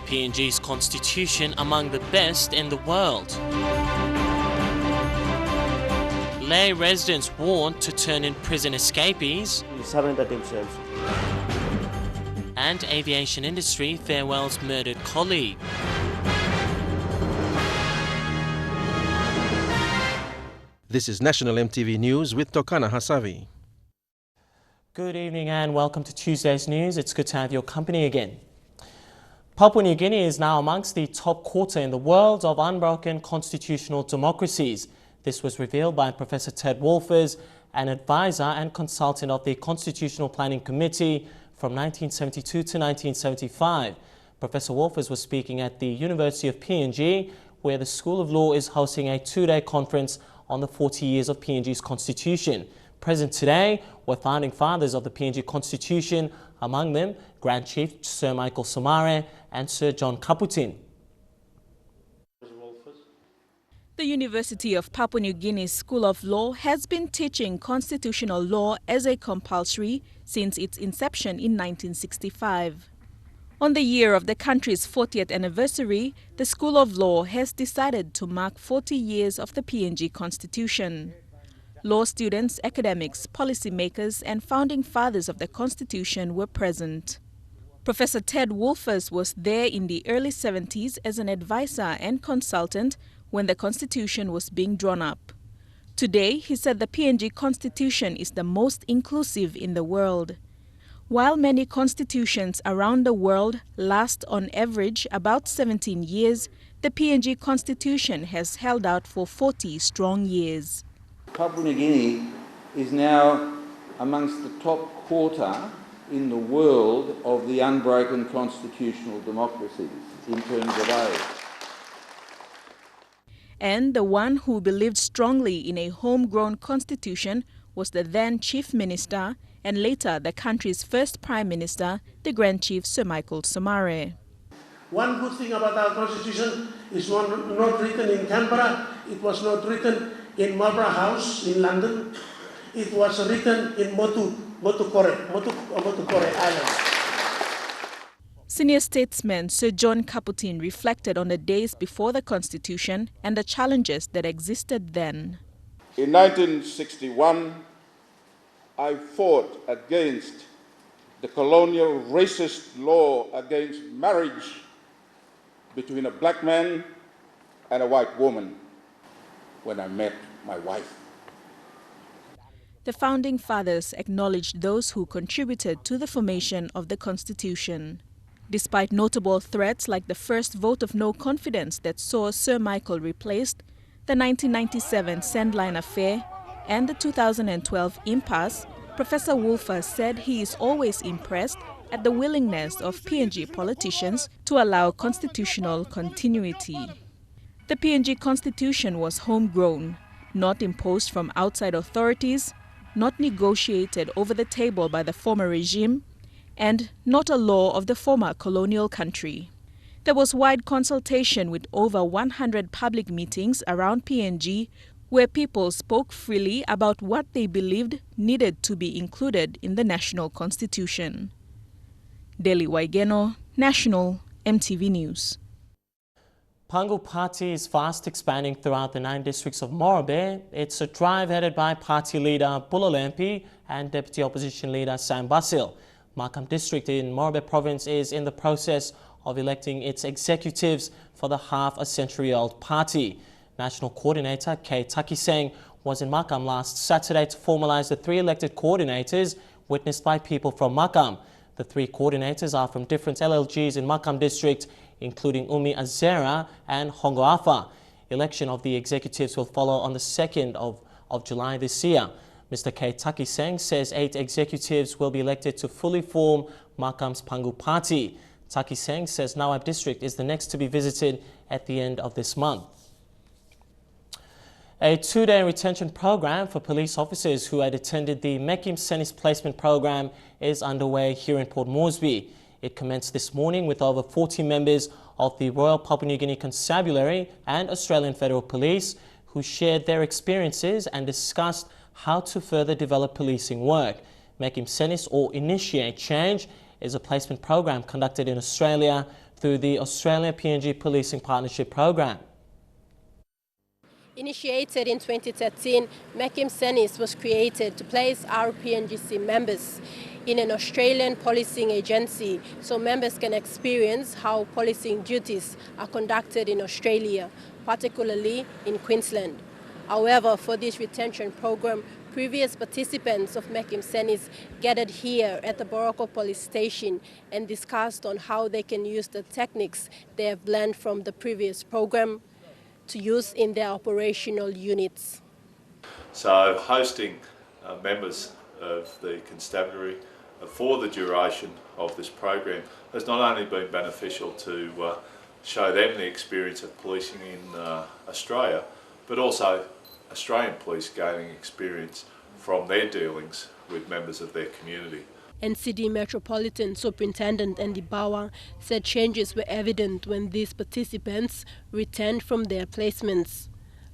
PNG's constitution among the best in the world. Lae residents warned to turn in prison escapees. Surrender themselves. And aviation industry farewells murdered colleague. This is National EMTV News with Tokana Hasavi. Good evening and welcome to Tuesday's news. It's good to have your company again. Papua New Guinea is now amongst the top quarter in the world of unbroken constitutional democracies. This was revealed by Professor Ted Wolfers, an advisor and consultant of the Constitutional Planning Committee from 1972 to 1975. Professor Wolfers was speaking at the University of PNG, where the School of Law is hosting a two-day conference on the 40 years of PNG's constitution. Present today were founding fathers of the PNG Constitution, among them Grand Chief Sir Michael Somare and Sir John Kaputin. The University of Papua New Guinea's School of Law has been teaching constitutional law as a compulsory since its inception in 1965. On the year of the country's 40th anniversary, the School of Law has decided to mark 40 years of the PNG Constitution. Law students, academics, policymakers and founding fathers of the Constitution were present. Professor Ted Wolfers was there in the early 70s as an advisor and consultant when the Constitution was being drawn up. Today, he said the PNG Constitution is the most inclusive in the world. While many constitutions around the world last on average about 17 years, the PNG Constitution has held out for 40 strong years. Papua New Guinea is now amongst the top quarter in the world of the unbroken constitutional democracies in terms of age. And the one who believed strongly in a homegrown constitution was the then Chief Minister and later the country's first Prime Minister, the Grand Chief Sir Michael Somare. One good thing about our constitution is not written in Canberra, it was not written in Marlborough House in London, it was written in Motukore Island. Senior statesman Sir John Kaputin reflected on the days before the Constitution and the challenges that existed then. In 1961, I fought against the colonial racist law against marriage between a black man and a white woman when I met my wife. The founding fathers acknowledged those who contributed to the formation of the Constitution. Despite notable threats like the first vote of no confidence that saw Sir Michael replaced, the 1997 Sandline affair, and the 2012 impasse, Professor Wolfers said he is always impressed at the willingness of PNG politicians to allow constitutional continuity. The PNG Constitution was homegrown, not imposed from outside authorities, not negotiated over the table by the former regime, and not a law of the former colonial country. There was wide consultation with over 100 public meetings around PNG where people spoke freely about what they believed needed to be included in the national constitution. Deli Waigeno, National EMTV News. Pangu Party is fast expanding throughout the 9 districts of Morobe. It's a drive headed by party leader Bulolempi and Deputy Opposition leader Sam Basil. Makam district in Morobe province is in the process of electing its executives for the half-a-century-old party. National Coordinator Kay Takiseng was in Makam last Saturday to formalize the 3 elected coordinators witnessed by people from Makam. The 3 coordinators are from different LLGs in Makam district, including Umi Azera and Hongo Afa. Election of the executives will follow on the 2nd of July this year. Mr. Kay Takiseng says 8 executives will be elected to fully form Makam's Pangu Party. Takiseng says Nawab district is the next to be visited at the end of this month. A 2-day retention program for police officers who had attended the Mekim Senis placement program is underway here in Port Moresby. It commenced this morning with over 40 members of the Royal Papua New Guinea Constabulary and Australian Federal Police who shared their experiences and discussed how to further develop policing work. Mekim Senis, or Initiate Change, is a placement program conducted in Australia through the Australia PNG Policing Partnership Program. Initiated in 2013, Mekim Senis was created to place our PNGC members in an Australian policing agency so members can experience how policing duties are conducted in Australia, particularly in Queensland. However, for this retention program, previous participants of Mekim Senis gathered here at the Boroko Police Station and discussed on how they can use the techniques they have learned from the previous program to use in their operational units. So hosting members of the constabulary for the duration of this program has not only been beneficial to show them the experience of policing in Australia, but also Australian police gaining experience from their dealings with members of their community. NCD Metropolitan Superintendent Andy Bawa said changes were evident when these participants returned from their placements.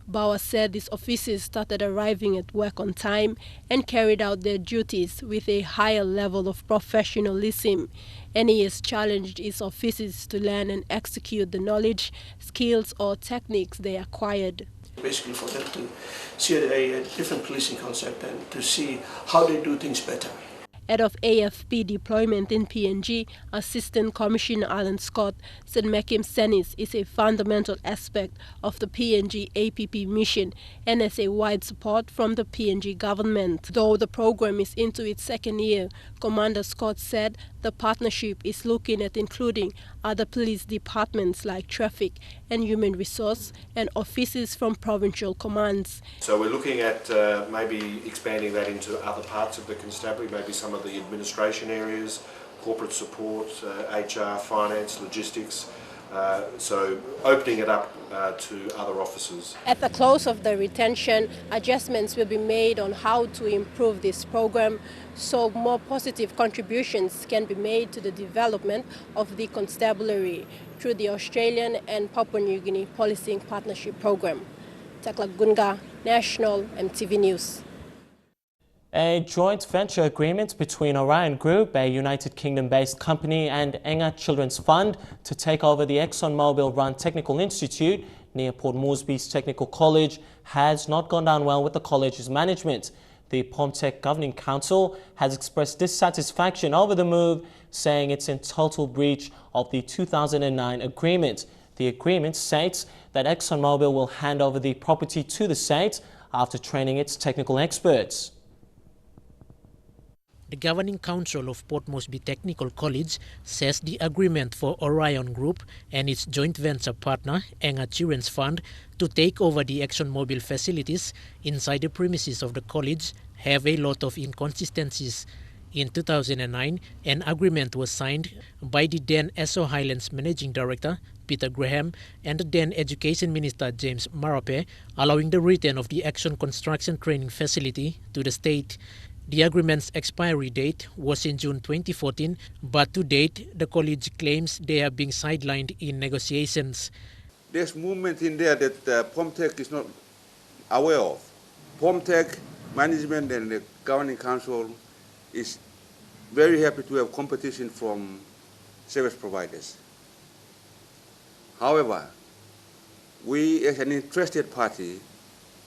Bawa said these officers started arriving at work on time and carried out their duties with a higher level of professionalism, and he has challenged his officers to learn and execute the knowledge, skills or techniques they acquired. Basically for them to see a different policing concept and to see how they do things better. Head of AFP deployment in PNG, Assistant Commissioner Alan Scott, said Mekim Senis is a fundamental aspect of the PNG APP mission and has a wide support from the PNG government. Though the program is into its second year, Commander Scott said the partnership is looking at including other police departments like traffic and human resource and officers from provincial commands. So we're looking at maybe expanding that into other parts of the constabulary, maybe some of the administration areas, corporate support, HR, finance, logistics, so opening it up to other officers. At the close of the retention, adjustments will be made on how to improve this program so more positive contributions can be made to the development of the constabulary through the Australian and Papua New Guinea Policing Partnership Program. Tekla Gunga, National EMTV News. A joint venture agreement between Orion Group, a United Kingdom-based company, and Enga Children's Fund to take over the ExxonMobil-run Technical Institute near Port Moresby's Technical College has not gone down well with the college's management. The POMTEC Governing Council has expressed dissatisfaction over the move, saying it's in total breach of the 2009 agreement. The agreement states that ExxonMobil will hand over the property to the state after training its technical experts. The Governing Council of Port Moresby Technical College says the agreement for Orion Group and its joint venture partner, Enga Children's Fund, to take over the ExxonMobil facilities inside the premises of the college have a lot of inconsistencies. In 2009, an agreement was signed by the then Esso Highlands Managing Director, Peter Graham, and the then Education Minister, James Marape, allowing the return of the Exxon Construction Training Facility to the state. The agreement's expiry date was in June 2014, but to date, the college claims they are being sidelined in negotiations. There's movement in there that POMTEC is not aware of. POMTEC management and the Governing Council is very happy to have competition from service providers. However, we as an interested party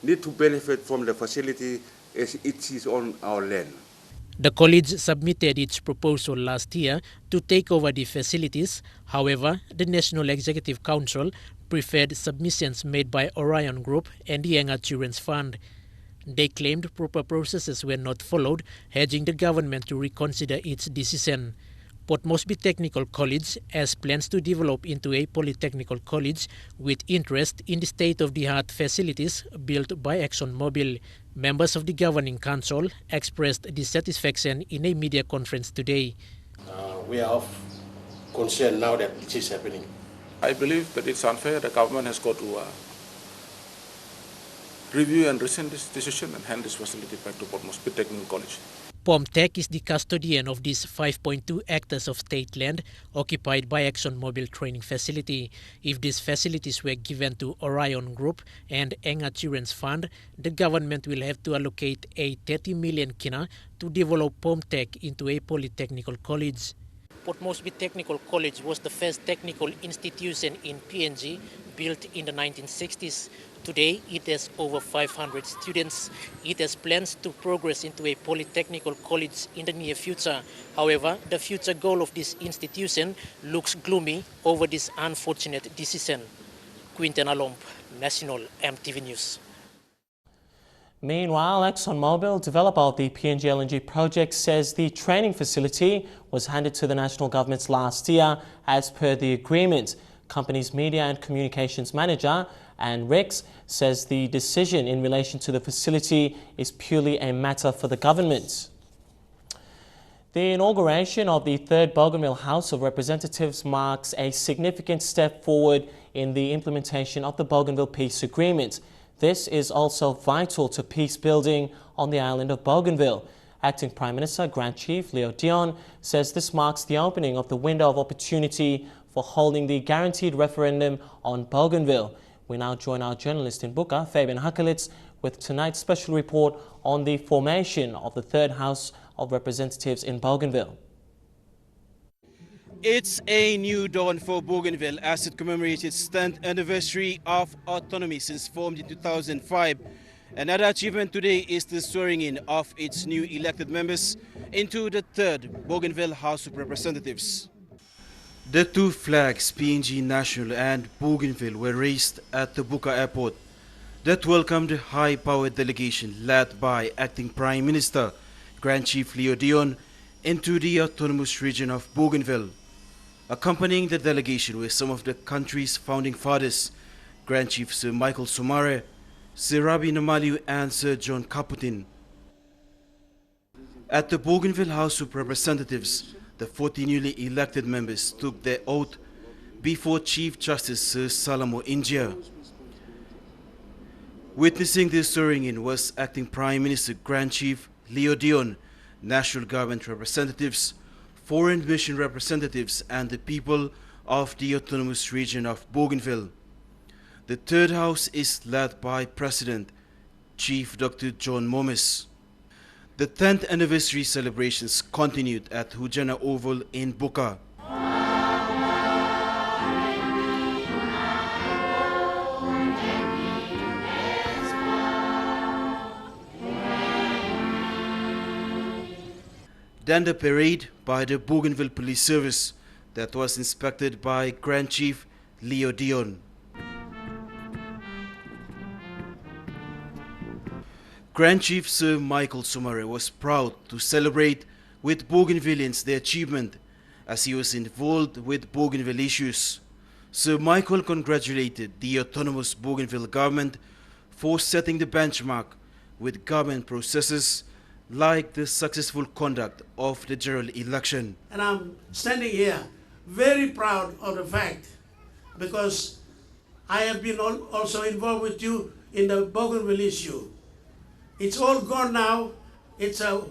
need to benefit from the facility as it is on our land. The college submitted its proposal last year to take over the facilities. However, the National Executive Council preferred submissions made by Orion Group and the Enga Children's Fund. They claimed proper processes were not followed, urging the government to reconsider its decision. Port Moresby Technical College has plans to develop into a polytechnical college with interest in the state-of-the-art facilities built by ExxonMobil. Members of the Governing Council expressed dissatisfaction in a media conference today. We are of concern now that this is happening. I believe that it's unfair. The government has got to review and rescind this decision and hand this facility back to Port Moresby Technical College. POMTEC is the custodian of this 5.2 hectares of state land occupied by ExxonMobil training facility. If these facilities were given to Orion Group and Enga Children's Fund, the government will have to allocate a 30 million kina to develop POMTEC into a polytechnical college. Port Moresby Technical College was the first technical institution in PNG, built in the 1960s. Today, it has over 500 students. It has plans to progress into a polytechnical college in the near future. However, the future goal of this institution looks gloomy over this unfortunate decision. Quinten Alomb, National EMTV News. Meanwhile, ExxonMobil, developer of the PNG LNG project, says the training facility was handed to the national government last year as per the agreement. Company's media and communications manager, Anne Rex, says the decision in relation to the facility is purely a matter for the government. The inauguration of the third Bougainville House of Representatives marks a significant step forward in the implementation of the Bougainville Peace Agreement. This is also vital to peace building on the island of Bougainville. Acting Prime Minister Grand Chief Leo Dion says this marks the opening of the window of opportunity for holding the guaranteed referendum on Bougainville. We now join our journalist in Buka, Fabian Hakalitz, with tonight's special report on the formation of the third House of Representatives in Bougainville. It's a new dawn for Bougainville as it commemorates its 10th anniversary of autonomy since formed in 2005. Another achievement today is the swearing in of its new elected members into the third Bougainville House of Representatives. The two flags, PNG National and Bougainville, were raised at the Buka airport that welcomed the high-powered delegation led by Acting Prime Minister Grand Chief Leo Dion into the autonomous region of Bougainville. Accompanying the delegation were some of the country's founding fathers, Grand Chief Sir Michael Somare, Sir Rabi Namaliu and Sir John Caputin. At the Bougainville House of Representatives, the 40 newly elected members took their oath before Chief Justice Sir Salamo India. Witnessing the swearing-in was Acting Prime Minister Grand Chief Leo Dion, national government representatives, foreign mission representatives and the people of the autonomous region of Bougainville. The third house is led by President Chief Dr. John Momes. The 10th anniversary celebrations continued at Hujana Oval in Buka. Then the parade by the Bougainville Police Service that was inspected by Grand Chief Leo Dion. Grand Chief Sir Michael Somare was proud to celebrate with Bougainvillians their achievement as he was involved with Bougainville issues. Sir Michael congratulated the autonomous Bougainville government for setting the benchmark with government processes like the successful conduct of the general election. And I'm standing here very proud of the fact because I have been also involved with you in the Bougainville issue. It's all gone now. It's a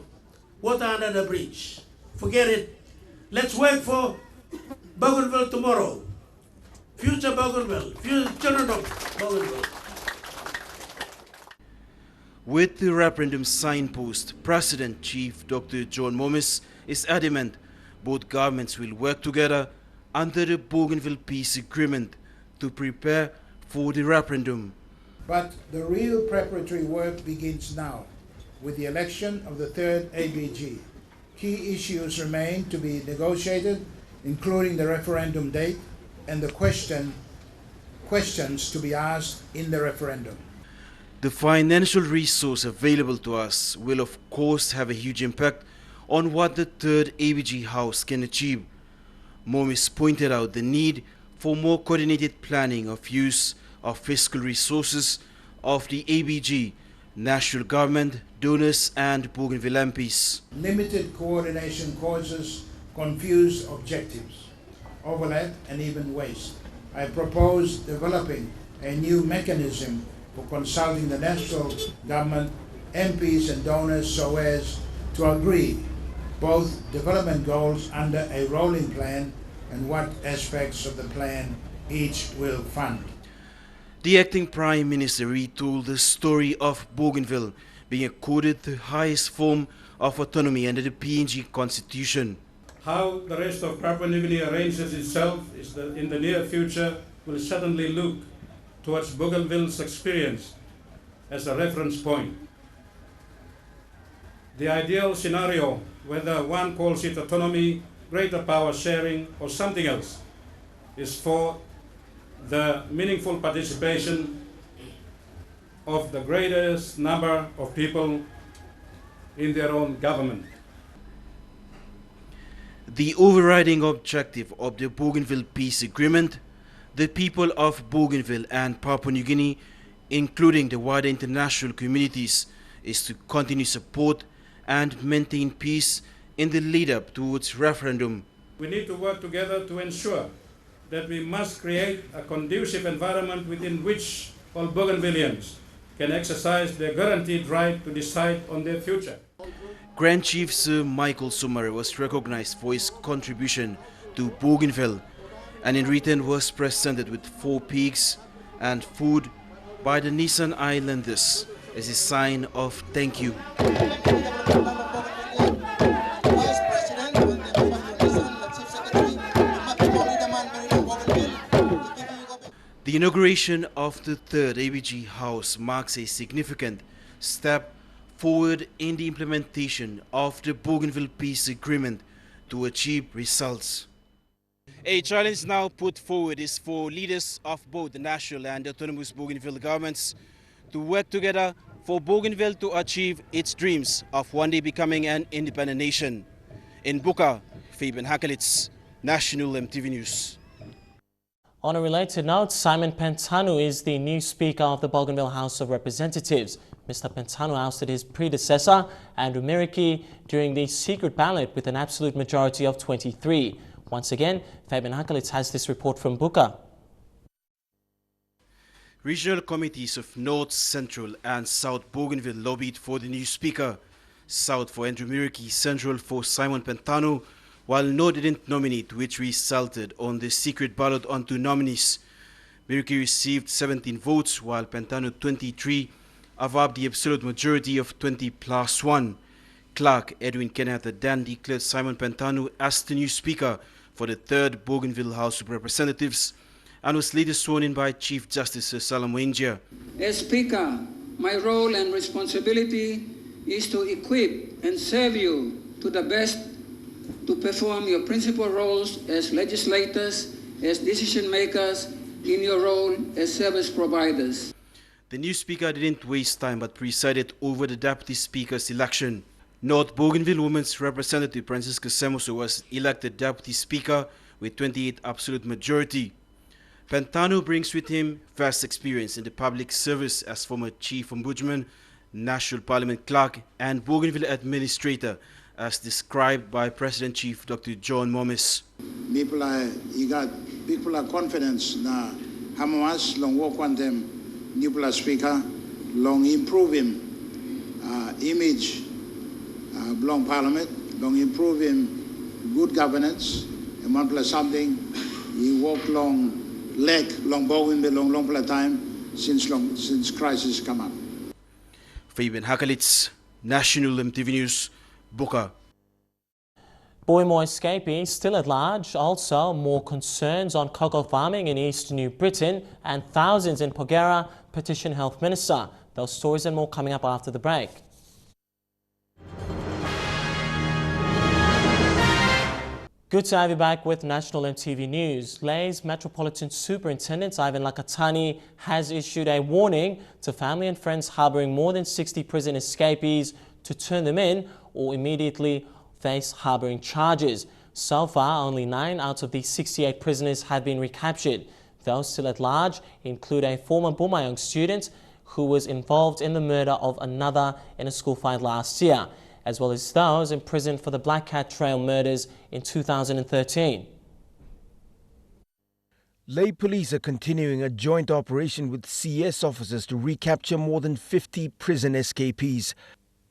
water under the bridge. Forget it. Let's wait for Bougainville tomorrow. Future Bougainville, future children of Bougainville. With the referendum signpost, President Chief Dr. John Momes is adamant both governments will work together under the Bougainville Peace Agreement to prepare for the referendum. But the real preparatory work begins now with the election of the third ABG. Key issues remain to be negotiated, including the referendum date and the questions to be asked in the referendum. The financial resource available to us will of course have a huge impact on what the third ABG House can achieve. Momes pointed out the need for more coordinated planning of use of fiscal resources of the ABG, national government, donors and Bougainville MPs. Limited coordination causes confused objectives, overlap and even waste. I propose developing a new mechanism for consulting the national government, MPs and donors so as to agree both development goals under a rolling plan and what aspects of the plan each will fund. The acting Prime Minister retold the story of Bougainville being accorded the highest form of autonomy under the PNG Constitution. How the rest of Papua New Guinea arranges itself is that in the near future will certainly look towards Bougainville's experience as a reference point. The ideal scenario, whether one calls it autonomy, greater power sharing, or something else, is for the meaningful participation of the greatest number of people in their own government. The overriding objective of the Bougainville Peace Agreement, the people of Bougainville and Papua New Guinea, including the wider international communities, is to continue support and maintain peace in the lead-up towards referendum. We need to work together to ensure that we must create a conducive environment within which all Bougainvilleans can exercise their guaranteed right to decide on their future. Grand Chief Sir Michael Sumare was recognized for his contribution to Bougainville and in return was presented with 4 pigs and food by the Nissan Islanders as a sign of thank you. The inauguration of the 3rd ABG House marks a significant step forward in the implementation of the Bougainville Peace Agreement to achieve results. A challenge now put forward is for leaders of both the national and autonomous Bougainville governments to work together for Bougainville to achieve its dreams of one day becoming an independent nation. In Buka, Fabian Hakelitz, National EMTV News. On a related note, Simon Pentanu is the new Speaker of the Bougainville House of Representatives. Mr. Pentanu ousted his predecessor, Andrew Miriki, during the secret ballot with an absolute majority of 23. Once again, Fabian Hakelitz has this report from Buka. Regional committees of North, Central and South Bougainville lobbied for the new Speaker. South for Andrew Miriki, Central for Simon Pentanu, while North didn't nominate, which resulted on the secret ballot on 2 nominees. Miriki received 17 votes, while Pentanu 23, above the absolute majority of 20+1. Clerk Edwin Kenneth then declared Simon Pentanu as the new Speaker for the 3rd Bougainville House of Representatives and was later sworn in by Chief Justice Sir Salam Wengia. As Speaker, my role and responsibility is to equip and serve you to the best to perform your principal roles as legislators, as decision makers, in your role as service providers. The new Speaker didn't waste time but presided over the Deputy Speaker's election. North Bougainville Women's Representative Francisca Semoso was elected Deputy Speaker with 28 absolute majority. Pentanu brings with him vast experience in the public service as former Chief Ombudsman, National Parliament Clerk and Bougainville Administrator, as described by President Chief Dr. John Momis. People are confident na Hamas long work on them new speaker long improve him image long parliament long improve him good governance and one plus something he work long Bougainville long time since crisis come up. Fabian Hakelitz, National EMTV News, Buka. Boy-more escapees still at large, also more concerns on cocoa farming in East New Britain, and thousands in Porgera petition Health Minister. Those stories and more coming up after the break. Good to have you back with National EMTV News. Lae's Metropolitan Superintendent Ivan Lakatani has issued a warning to family and friends harbouring more than 60 prison escapees to turn them in or immediately face harbouring charges. So far, only 9 out of the 68 prisoners have been recaptured. Those still at large include a former Bumayong student who was involved in the murder of another in a school fight last year, as well as those imprisoned for the Black Cat Trail murders in 2013. Lae police are continuing a joint operation with CS officers to recapture more than 50 prison escapees.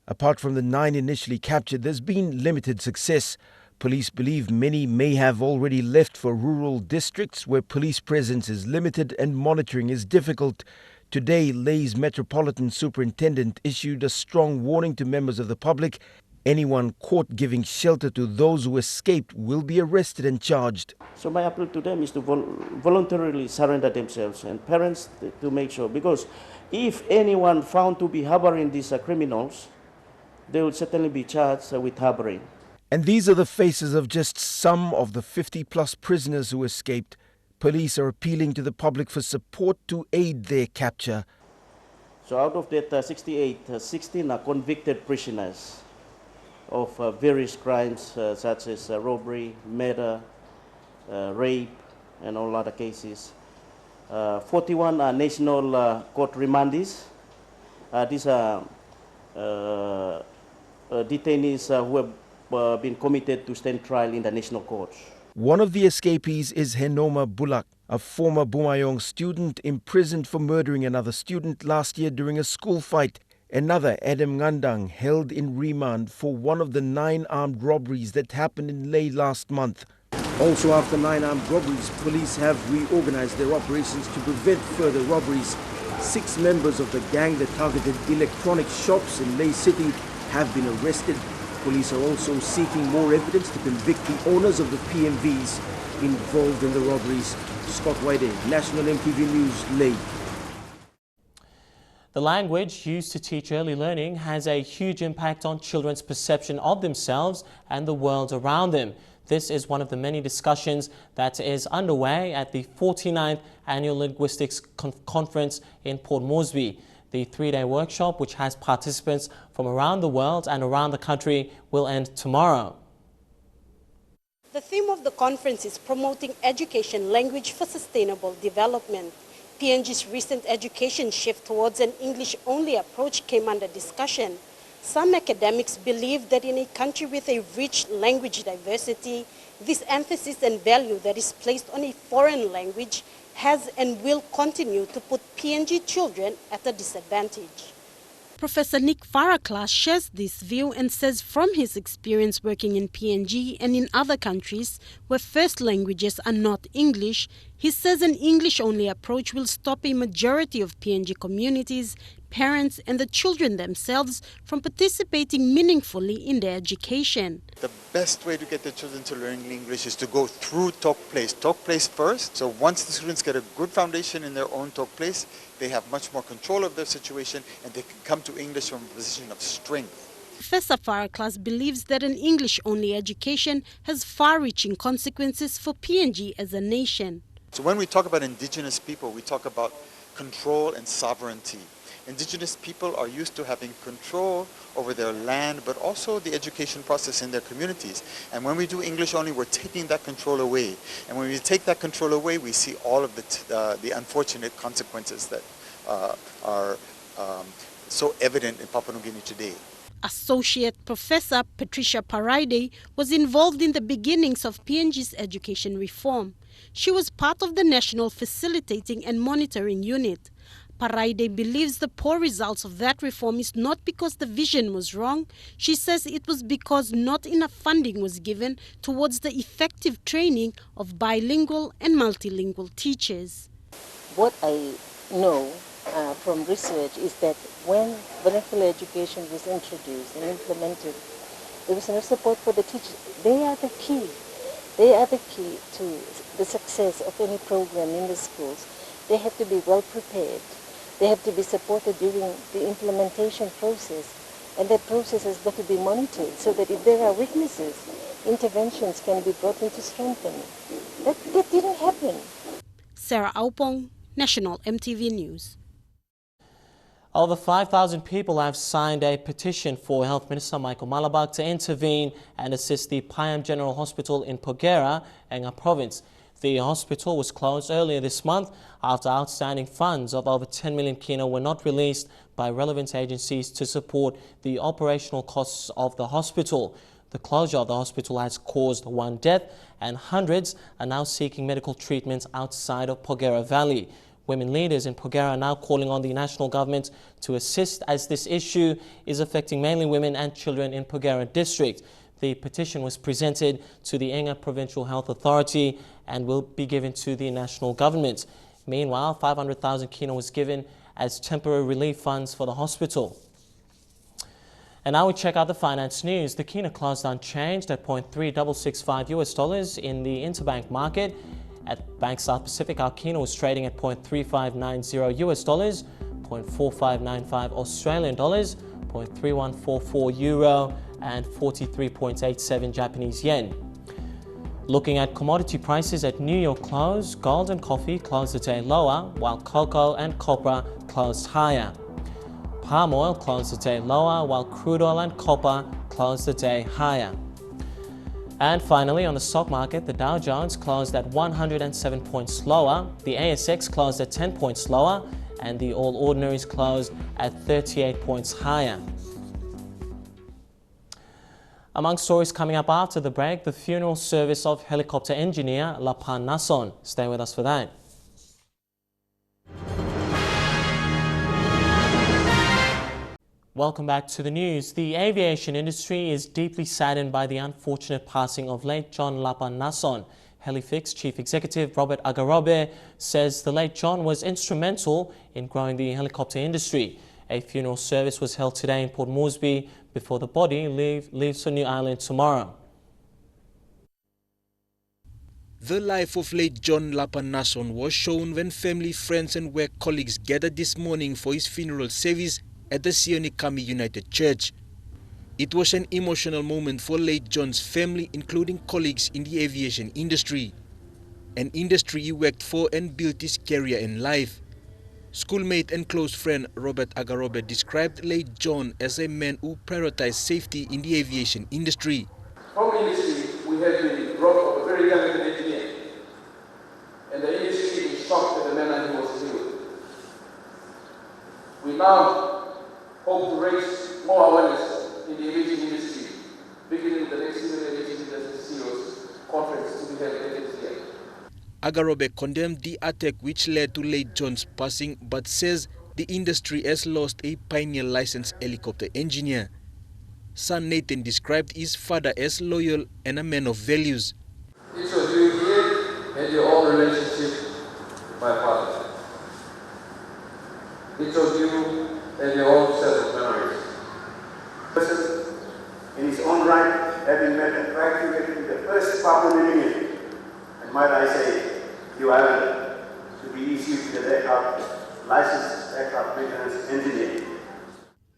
Apart from the 9 initially captured, there's been limited success. Police believe many may have already left for rural districts where police presence is limited and monitoring is difficult. Today, Lae's Metropolitan Superintendent issued a strong warning to members of the public Anyone caught giving shelter to those who escaped will be arrested and charged. So my appeal to them is to voluntarily surrender themselves, and parents to make sure, because if anyone found to be harboring these criminals, they will certainly be charged with harboring. And these are the faces of just some of the 50-plus prisoners who escaped. Police are appealing to the public for support to aid their capture. So out of that 68, 16 are convicted prisoners of various crimes such as robbery, murder, rape, and all other cases. 41 are national court remandees. These are detainees who have been committed to stand trial in the national courts. One of the escapees is Henoma Bulak, a former Bumayong student imprisoned for murdering another student last year during a school fight. Another, Adam Ngandang, held in remand for one of the 9 armed robberies that happened in Lae last month. Also, after 9 armed robberies, police have reorganized their operations to prevent further robberies. 6 members of the gang that targeted electronic shops in Lae City have been arrested. Police are also seeking more evidence to convict the owners of the PMVs involved in the robberies. Scott White, National MTV News, Lae. The language used to teach early learning has a huge impact on children's perception of themselves and the world around them. This is one of the many discussions that is underway at the 49th Annual Linguistics Conference in Port Moresby. The 3-day workshop, which has participants from around the world and around the country, will end tomorrow. The theme of the conference is promoting education language for sustainable development. PNG's recent education shift towards an English-only approach came under discussion. Some academics believe that in a country with a rich language diversity, this emphasis and value that is placed on a foreign language has and will continue to put PNG children at a disadvantage. Professor Nick Faraklas shares this view and says from his experience working in PNG and in other countries where first languages are not English, he says an English-only approach will stop a majority of PNG communities, parents and the children themselves from participating meaningfully in their education. The best way to get the children to learn English is to go through talk place first. So once the students get a good foundation in their own talk place, they have much more control of their situation and they can come to English from a position of strength. Professor Faraklas believes that an English-only education has far-reaching consequences for PNG as a nation. So when we talk about indigenous people, we talk about control and sovereignty. Indigenous people are used to having control over their land, but also the education process in their communities. And when we do English only, we're taking that control away. And when we take that control away, we see all of the unfortunate consequences that are so evident in Papua New Guinea today. Associate Professor Patricia Paraide was involved in the beginnings of PNG's education reform. She was part of the National Facilitating and Monitoring Unit. Paraide believes the poor results of that reform is not because the vision was wrong. She says it was because not enough funding was given towards the effective training of bilingual and multilingual teachers. What I know from research is that when vernacular education was introduced and implemented, there was no support for the teachers. They are the key. They are the key to the success of any program in the schools. They have to be well prepared. They have to be supported during the implementation process, and that process has got to be monitored so that if there are weaknesses, interventions can be brought into strengthening. That didn't happen. Sarah Aupong, National MTV News. Over 5,000 people have signed a petition for Health Minister Michael Malabak to intervene and assist the Payam General Hospital in Pogera, Enga Province. The hospital was closed earlier this month after outstanding funds of over 10 million kina were not released by relevant agencies to support the operational costs of the hospital. The closure of the hospital has caused 1 death and hundreds are now seeking medical treatment outside of Pogera Valley. Women leaders in Pogera are now calling on the national government to assist as this issue is affecting mainly women and children in Pogera district. The petition was presented to the Enga Provincial Health Authority and will be given to the national government. Meanwhile, 500,000 kina was given as temporary relief funds for the hospital. And now we check out the finance news. The Kina closed unchanged at $0.3665 in the interbank market. At Bank South Pacific, our Kina was trading at $0.3590, $0.4595 Australian dollars, $0.3144 euro, and 43.87 Japanese yen. Looking at commodity prices at New York close, gold and coffee closed the day lower, while cocoa and copra closed higher. Palm oil closed the day lower, while crude oil and copper closed the day higher. And finally, on the stock market, the Dow Jones closed at 107 points lower, the ASX closed at 10 points lower, and the All Ordinaries closed at 38 points higher. Among stories coming up after the break, the funeral service of helicopter engineer Lae Nason. Stay with us for that. Welcome back to the news. The aviation industry is deeply saddened by the unfortunate passing of late John Lae Nason. Helifix Chief Executive Robert Agarobe says the late John was instrumental in growing the helicopter industry. A funeral service was held today in Port Moresby before the body leaves for New Ireland tomorrow. The life of late John Lae Nason was shown when family, friends and work colleagues gathered this morning for his funeral service at the Sionikami United Church. It was an emotional moment for late John's family, including colleagues in the aviation industry, an industry he worked for and built his career in life. Schoolmate and close friend Robert Agarobe described late John as a man who prioritized safety in the aviation industry. From industry, we have the growth of a very talented engineer, and the industry is shocked at the manner he was killed. We now hope to raise more awareness in the aviation industry, beginning the next Civil Aviation Industry CEOs conference to be held later this year. Agarobe condemned the attack which led to late John's passing, but says the industry has lost a pioneer licensed helicopter engineer. Son Nathan described his father as loyal and a man of values. Each of you here had your own relationship with my father. Each of you had your own set of memories. Person in his own right, having met and graduated in the first Papua New Guinea, and might I say, New Ireland, to be issued to the licensed aircraft maintenance engineer.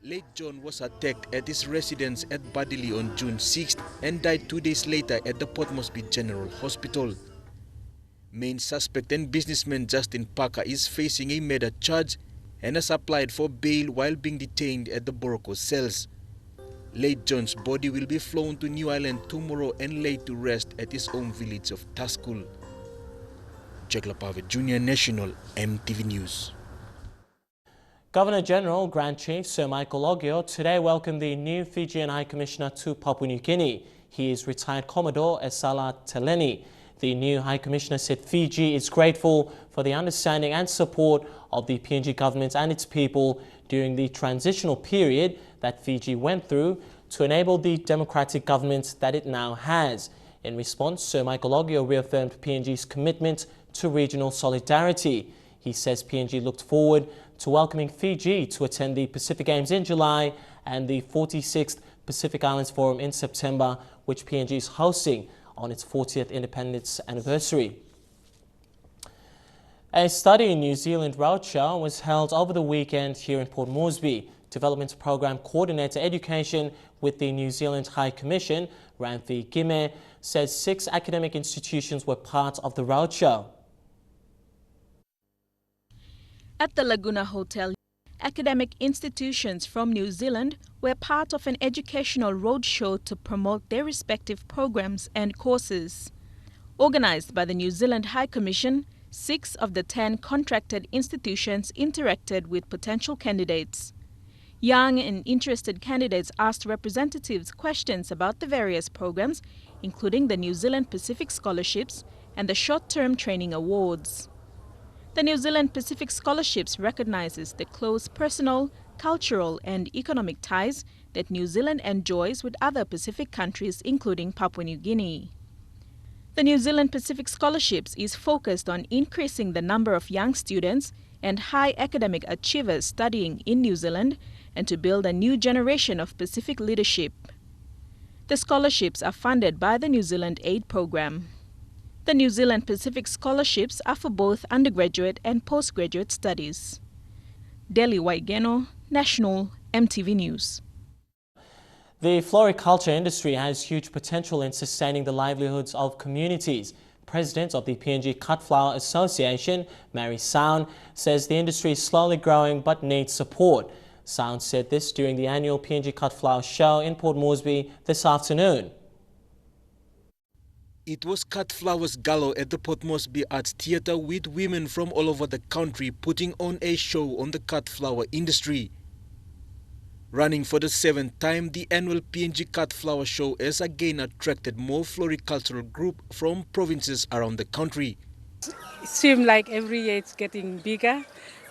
Late John was attacked at his residence at Badili on June 6th and died 2 days later at the Port Moresby General Hospital. Main suspect and businessman Justin Parker is facing a murder charge and has applied for bail while being detained at the Boroko cells. Late John's body will be flown to New Ireland tomorrow and laid to rest at his home village of Taskul. Jack Lapave Jr. National EMTV News. Governor General Grand Chief Sir Michael Oghio today welcomed the new Fijian High Commissioner to Papua New Guinea. He is retired Commodore Esala Teleni. The new High Commissioner said Fiji is grateful for the understanding and support of the PNG government and its people during the transitional period that Fiji went through to enable the democratic government that it now has. In response, Sir Michael Oghio reaffirmed PNG's commitment to regional solidarity. He says PNG looked forward to welcoming Fiji to attend the Pacific Games in July and the 46th Pacific Islands Forum in September, which PNG is hosting on its 40th independence anniversary. A study in New Zealand roadshow was held over the weekend here in Port Moresby. Development Program Coordinator Education with the New Zealand High Commission, Ramthi Gime, says 6 academic institutions were part of the roadshow. At the Laguna Hotel, academic institutions from New Zealand were part of an educational roadshow to promote their respective programs and courses. Organized by the New Zealand High Commission, 6 of the 10 contracted institutions interacted with potential candidates. Young and interested candidates asked representatives questions about the various programs, including the New Zealand Pacific Scholarships and the Short-Term Training Awards. The New Zealand Pacific Scholarships recognizes the close personal, cultural and economic ties that New Zealand enjoys with other Pacific countries, including Papua New Guinea. The New Zealand Pacific Scholarships is focused on increasing the number of young students and high academic achievers studying in New Zealand and to build a new generation of Pacific leadership. The scholarships are funded by the New Zealand Aid Program. The New Zealand Pacific scholarships are for both undergraduate and postgraduate studies. Delhi Waigeno, National EMTV News. The floriculture industry has huge potential in sustaining the livelihoods of communities. President of the PNG Cut Flower Association, Mary Sound, says the industry is slowly growing but needs support. Sound said this during the annual PNG Cut Flower Show in Port Moresby this afternoon. It was Cut Flowers Gala at the Port Moresby Arts Theatre with women from all over the country putting on a show on the cut flower industry. Running for the 7th time, the annual PNG Cut Flower Show has again attracted more floricultural groups from provinces around the country. It seems like every year it's getting bigger,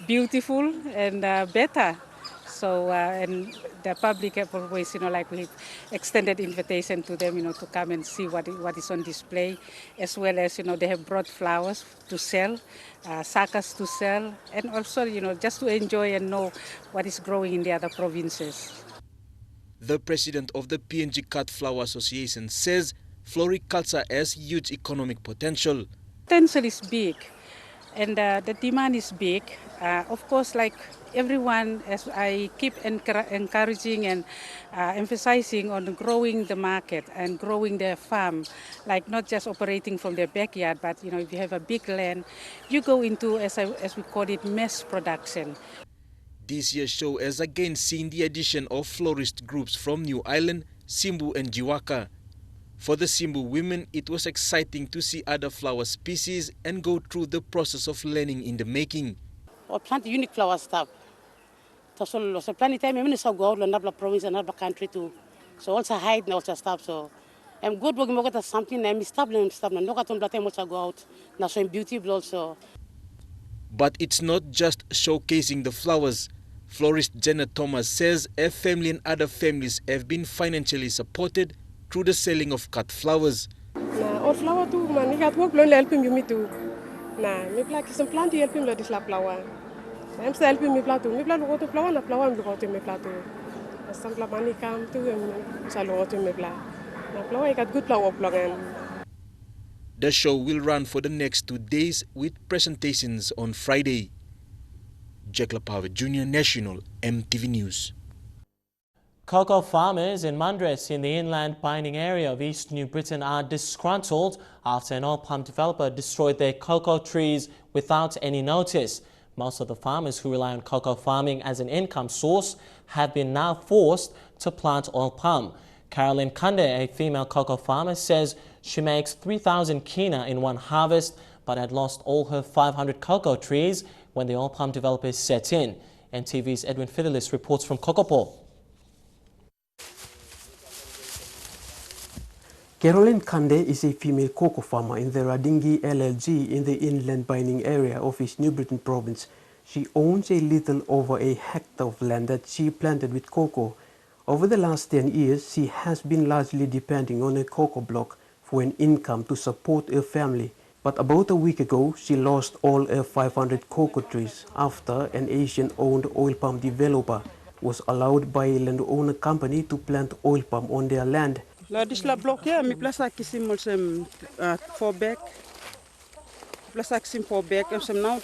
beautiful and better. So, and the public have always, like we've extended invitation to them, to come and see what is on display, as well as, they have brought flowers to sell, suckers to sell, and also, just to enjoy and know what is growing in the other provinces. The president of the PNG Cut Flower Association says floriculture has huge economic potential. Potential is big, and the demand is big. Of course, like everyone, as I keep encouraging and emphasizing on growing the market and growing their farm, like not just operating from their backyard, but if you have a big land, you go into, as we call it, mass production. This year's show has again seen the addition of florist groups from New Island, Simbu and Jiwaka. For the Simbu women, it was exciting to see other flower species and go through the process of learning in the making. Or plant unique flower stuff. So plant time, even so go out another province, another country too. So also hide and also stuff. So I'm good working with something. I'm stable. No got on time also go out. Now so beautiful also. But it's not just showcasing the flowers. Florist Jenna Thomas says her family and other families have been financially supported through the selling of cut flowers. Or flower too, man. You got work, helping me too. Nah, me like some plant to help him with this flower. I'm still helping me plant too. Me plant water flower, na flower me got me plant too. Some plant money come too, and so water me plant. Na flower I got good flower plant. The show will run for the next 2 days with presentations on Friday. Jack Lapave Jr., National EMTV News. Cocoa farmers in Mandres in the inland mining area of East New Britain are disgruntled after an oil palm developer destroyed their cocoa trees without any notice. Most of the farmers who rely on cocoa farming as an income source have been now forced to plant oil palm. Carolyn Kande, a female cocoa farmer, says she makes 3,000 kina in one harvest but had lost all her 500 cocoa trees when the oil palm developers set in. NTV's Edwin Fidelis reports from Kokopo. Carolyn Kande is a female cocoa farmer in the Radingi LLG in the inland mining area of East New Britain province. She owns a little over a hectare of land that she planted with cocoa. Over the last 10 years, she has been largely depending on a cocoa block for an income to support her family. But about a week ago, she lost all her 500 cocoa trees after an Asian-owned oil palm developer was allowed by a landowner company to plant oil palm on their land. La disla block ya mi place aqui sim molsem for back. Place aqui sim for back. Molsem now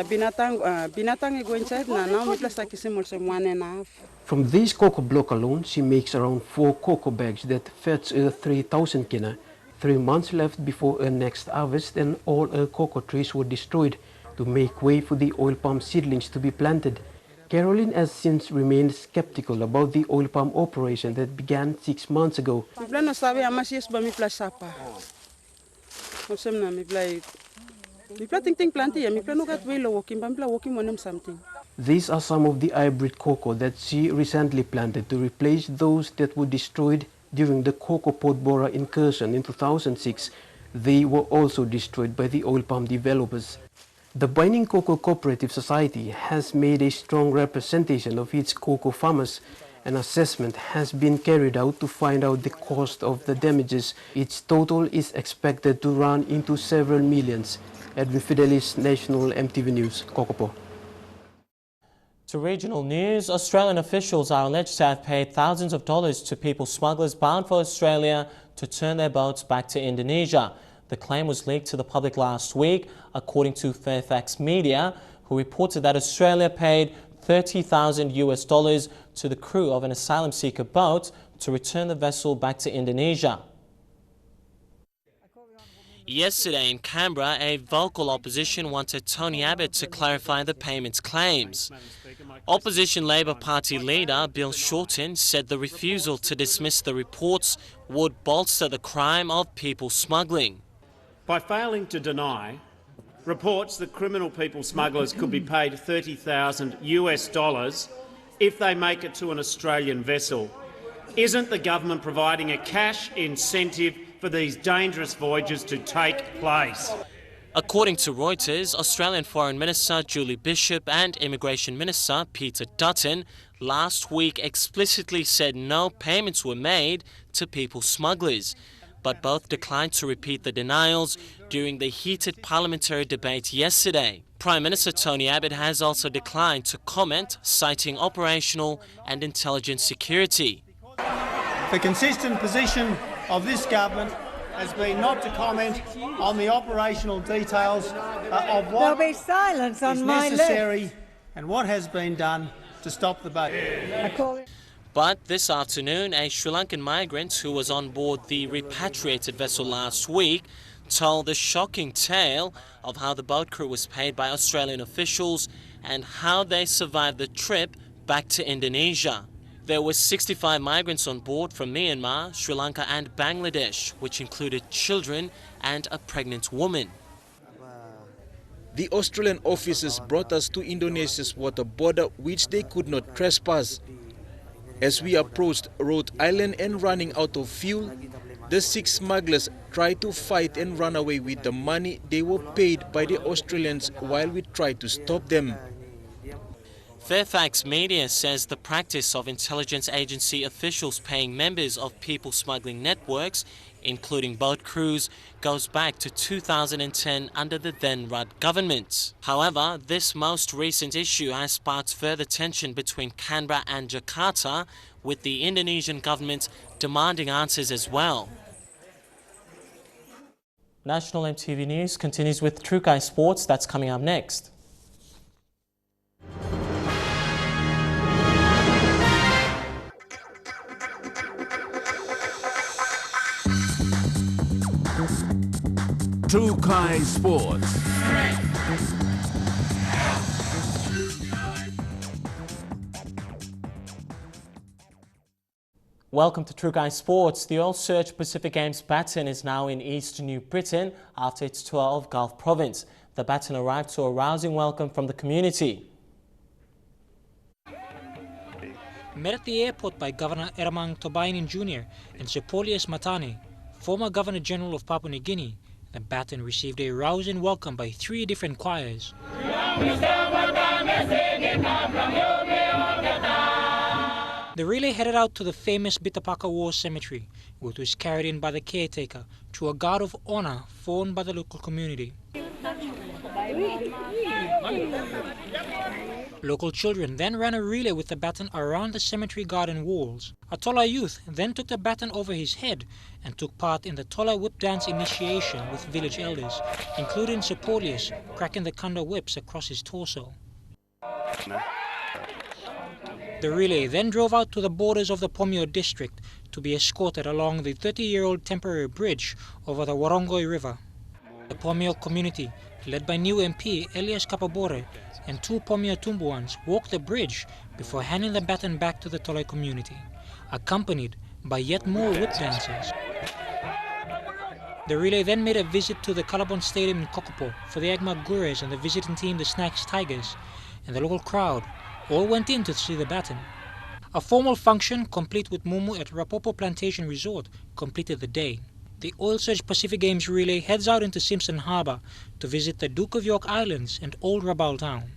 binatang go inside na now mi place aqui sim molsem 1.5. From this cocoa block alone, she makes around 4 cocoa bags that fetch her 3,000 kina. 3 months left before her next harvest and all her cocoa trees were destroyed to make way for the oil palm seedlings to be planted. Carolyn has since remained skeptical about the oil palm operation that began 6 months ago. These are some of the hybrid cocoa that she recently planted to replace those that were destroyed during the Cocoa Port Bora incursion in 2006. They were also destroyed by the oil palm developers. The Binding Cocoa Cooperative Society has made a strong representation of its cocoa farmers. An assessment has been carried out to find out the cost of the damages. Its total is expected to run into several millions. Edwin Fidelis, National EMTV News, Kokopo. To regional news, Australian officials are alleged to have paid thousands of dollars to people smugglers bound for Australia to turn their boats back to Indonesia. The claim was leaked to the public last week, according to Fairfax Media, who reported that Australia paid $30,000 to the crew of an asylum seeker boat to return the vessel back to Indonesia. Yesterday in Canberra, a vocal opposition wanted Tony Abbott to clarify the payments claims. Opposition Labor Party leader Bill Shorten said the refusal to dismiss the reports would bolster the crime of people smuggling. By failing to deny reports that criminal people smugglers could be paid $30,000 if they make it to an Australian vessel, isn't the government providing a cash incentive for these dangerous voyages to take place? According to Reuters, Australian Foreign Minister Julie Bishop and Immigration Minister Peter Dutton last week explicitly said no payments were made to people smugglers, but both declined to repeat the denials during the heated parliamentary debate yesterday. Prime Minister Tony Abbott has also declined to comment, citing operational and intelligence security. The consistent position of this government has been not to comment on the operational details of what There'll be silence on is my necessary list. and what has been done to stop the boat. But this afternoon, a Sri Lankan migrant who was on board the repatriated vessel last week told the shocking tale of how the boat crew was paid by Australian officials and how they survived the trip back to Indonesia. There were 65 migrants on board from Myanmar, Sri Lanka and Bangladesh, which included children and a pregnant woman. The Australian officers brought us to Indonesia's water border, which they could not trespass. As we approached Rhode Island and running out of fuel, the 6 smugglers tried to fight and run away with the money they were paid by the Australians while we tried to stop them. Fairfax Media says the practice of intelligence agency officials paying members of people smuggling networks, including boat crews, goes back to 2010 under the then Rudd government. However, this most recent issue has sparked further tension between Canberra and Jakarta, with the Indonesian government demanding answers as well. National EMTV News continues with Trukai Sports. That's coming up next. Trukai Sports. Welcome to Trukai Sports. The All Search Pacific Games baton is now in East New Britain after its tour of Gulf Province. The baton arrived to a rousing welcome from the community. Met at the airport by Governor Ermang Tobainin Jr. and Sepolius Matane, former Governor General of Papua New Guinea, the baton received a rousing welcome by 3 different choirs. The relay headed out to the famous Bitapaka War Cemetery, which was carried in by the caretaker to a guard of honor formed by the local community. Local children then ran a relay with the baton around the cemetery garden walls. A Tola youth then took the baton over his head and took part in the Tola whip dance initiation with village elders, including Sepolius cracking the kanda whips across his torso. The relay then drove out to the borders of the Pomio district to be escorted along the 30-year-old temporary bridge over the Warongoi River. The Pomio community, led by new MP Elias Kapabore, and 2 Pomio Tumbuans walked the bridge before handing the baton back to the Tolai community, accompanied by yet more whip dancers. The relay then made a visit to the Kalabon Stadium in Kokopo for the Agma Gures and the visiting team the Snacks Tigers, and the local crowd all went in to see the baton. A formal function, complete with mumu at Rapopo Plantation Resort, completed the day. The Oil Search Pacific Games relay heads out into Simpson Harbour to visit the Duke of York Islands and Old Rabaul Town.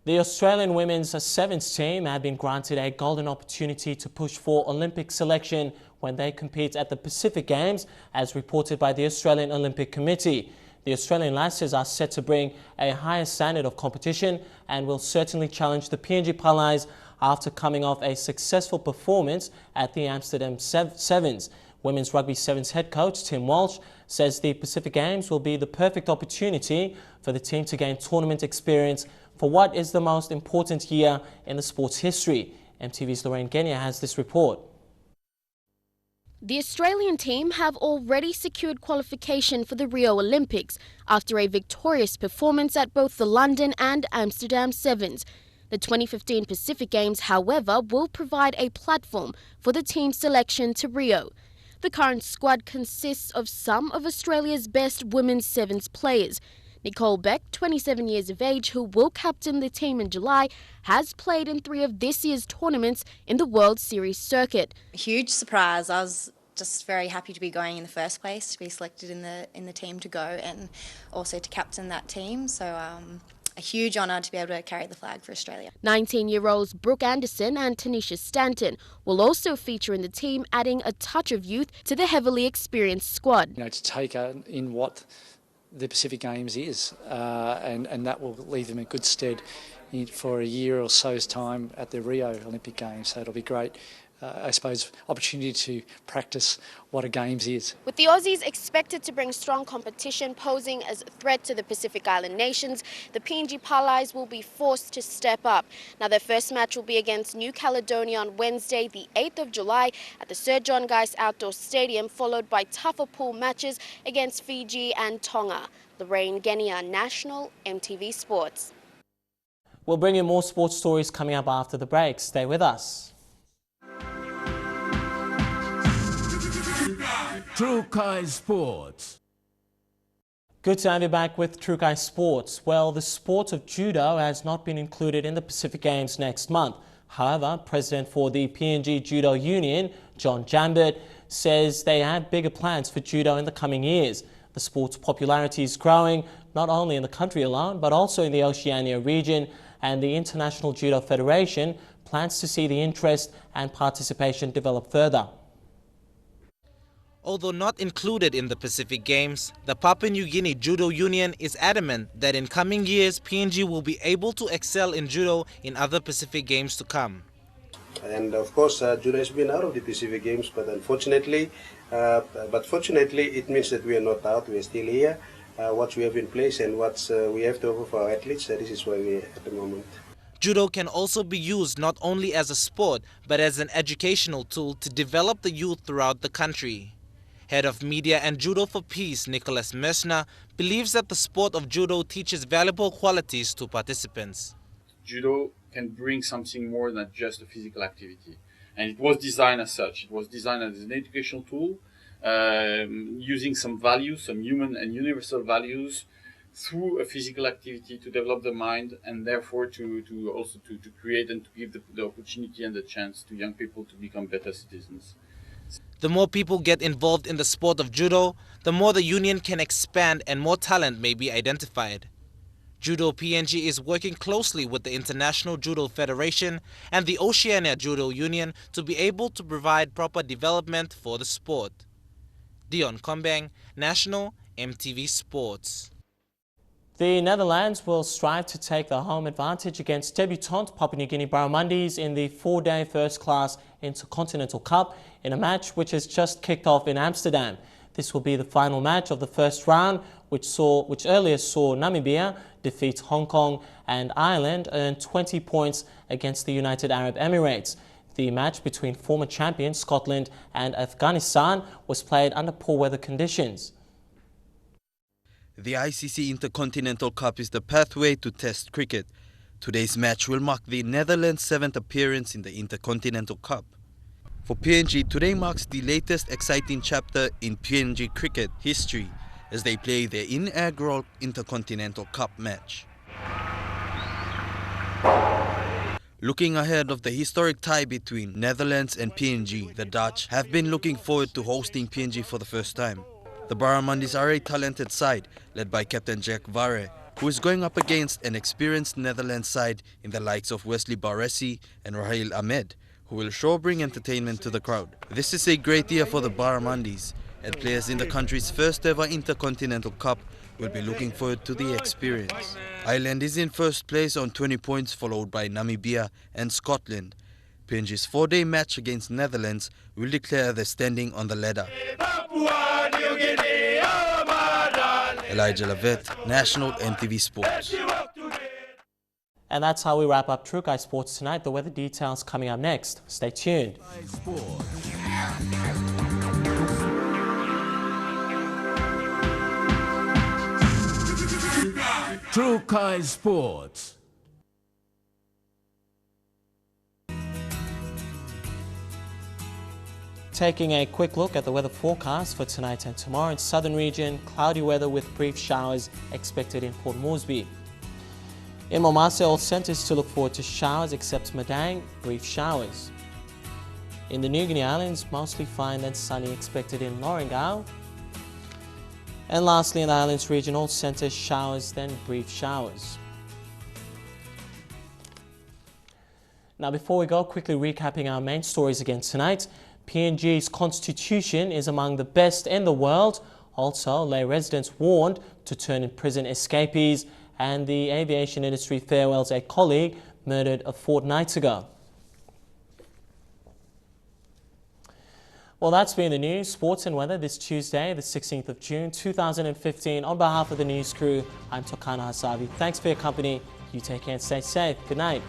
The Australian women's sevens team have been granted a golden opportunity to push for Olympic selection when they compete at the Pacific Games, as reported by the Australian Olympic Committee. The Australian lasses are set to bring a higher standard of competition and will certainly challenge the PNG Palais after coming off a successful performance at the Amsterdam Sevens. Women's Rugby Sevens head coach Tim Walsh says the Pacific Games will be the perfect opportunity for the team to gain tournament experience for what is the most important year in the sport's history. EMTV's Lae Residents has this report. The Australian team have already secured qualification for the Rio Olympics after a victorious performance at both the London and Amsterdam Sevens. The 2015 Pacific Games, however, will provide a platform for the team's selection to Rio. The current squad consists of some of Australia's best women's sevens players. Nicole Beck, 27 years of age, who will captain the team in July, has played in 3 of this year's tournaments in the World Series circuit. A huge surprise. I was just very happy to be going in the first place, to be selected in the team to go and also to captain that team. So a huge honour to be able to carry the flag for Australia. 19-year-olds Brooke Anderson and Tanisha Stanton will also feature in the team, adding a touch of youth to the heavily experienced squad. To take in what the Pacific Games is, and that will leave them in good stead for a year or so's time at the Rio Olympic Games. So it'll be great, I suppose, opportunity to practice what a Games is. With the Aussies expected to bring strong competition posing as a threat to the Pacific Island nations, the PNG Palais will be forced to step up. Now, their first match will be against New Caledonia on Wednesday, the 8th of July at the Sir John Guyce Outdoor Stadium, followed by tougher pool matches against Fiji and Tonga. Lae Residents, National, EMTV Sports. We'll bring you more sports stories coming up after the break. Stay with us. True Kai Sports. Good to have you back with True Kai Sports. Well, the sport of judo has not been included in the Pacific Games next month. However, President for the PNG Judo Union, John Jambert, says they have bigger plans for judo in the coming years. The sport's popularity is growing not only in the country alone, but also in the Oceania region, and the International Judo Federation plans to see the interest and participation develop further. Although not included in the Pacific Games, the Papua New Guinea Judo Union is adamant that in coming years PNG will be able to excel in judo in other Pacific Games to come. And of course judo has been out of the Pacific Games, but fortunately it means that we are not out, we are still here. What we have in place and what we have to offer for our athletes, this is where we are at the moment. Judo can also be used not only as a sport but as an educational tool to develop the youth throughout the country. Head of Media and Judo for Peace, Nicholas Mersner, believes that the sport of judo teaches valuable qualities to participants. Judo can bring something more than just a physical activity. And it was designed as such. It was designed as an educational tool, using some values, some human and universal values, through a physical activity to develop the mind, and therefore to create and to give the opportunity and the chance to young people to become better citizens. The more people get involved in the sport of judo, the more the union can expand and more talent may be identified. Judo PNG is working closely with the International Judo Federation and the Oceania Judo Union to be able to provide proper development for the sport. Dion Kombang, National, EMTV Sports. The Netherlands will strive to take the home advantage against debutant Papua New Guinea Barramundis in the 4-day first-class Intercontinental Cup in a match which has just kicked off in Amsterdam. This will be the final match of the first round, which earlier saw Namibia defeat Hong Kong and Ireland earn 20 points against the United Arab Emirates. The match between former champions Scotland and Afghanistan was played under poor weather conditions. The ICC Intercontinental Cup is the pathway to Test cricket. Today's match will mark the Netherlands' 7th appearance in the Intercontinental Cup. For PNG, today marks the latest exciting chapter in PNG cricket history as they play their inaugural Intercontinental Cup match. Looking ahead of the historic tie between Netherlands and PNG, the Dutch have been looking forward to hosting PNG for the first time. The Barramundis are a talented side led by Captain Jack Varre, who is going up against an experienced Netherlands side in the likes of Wesley Baresi and Rahil Ahmed, who will sure bring entertainment to the crowd. This is a great year for the Barramundis, and players in the country's first ever Intercontinental Cup will be looking forward to the experience. Ireland is in first place on 20 points, followed by Namibia and Scotland. PNG's 4-day match against Netherlands will declare the standing on the ladder. Elijah Lavette, National EMTV Sports. And that's how we wrap up True Guy Sports tonight. The weather details coming up next. Stay tuned. True Kai Sports. Taking a quick look at the weather forecast for tonight and tomorrow. In southern region, cloudy weather with brief showers expected in Port Moresby. In Momase, all centres to look forward to showers except Madang, brief showers. In the New Guinea Islands, mostly fine and sunny expected in Lorengau. And lastly, in the Islands region, all centres showers, then brief showers. Now, before we go, quickly recapping our main stories again tonight. PNG's Constitution is among the best in the world. Also, Lae Residents warned to turn in prison escapees, and the aviation industry farewells a colleague murdered a fortnight ago. Well, that's been the news, sports and weather this Tuesday, the 16th of June, 2015. On behalf of the news crew, I'm Tokana Hasavi. Thanks for your company. You take care and stay safe. Good night.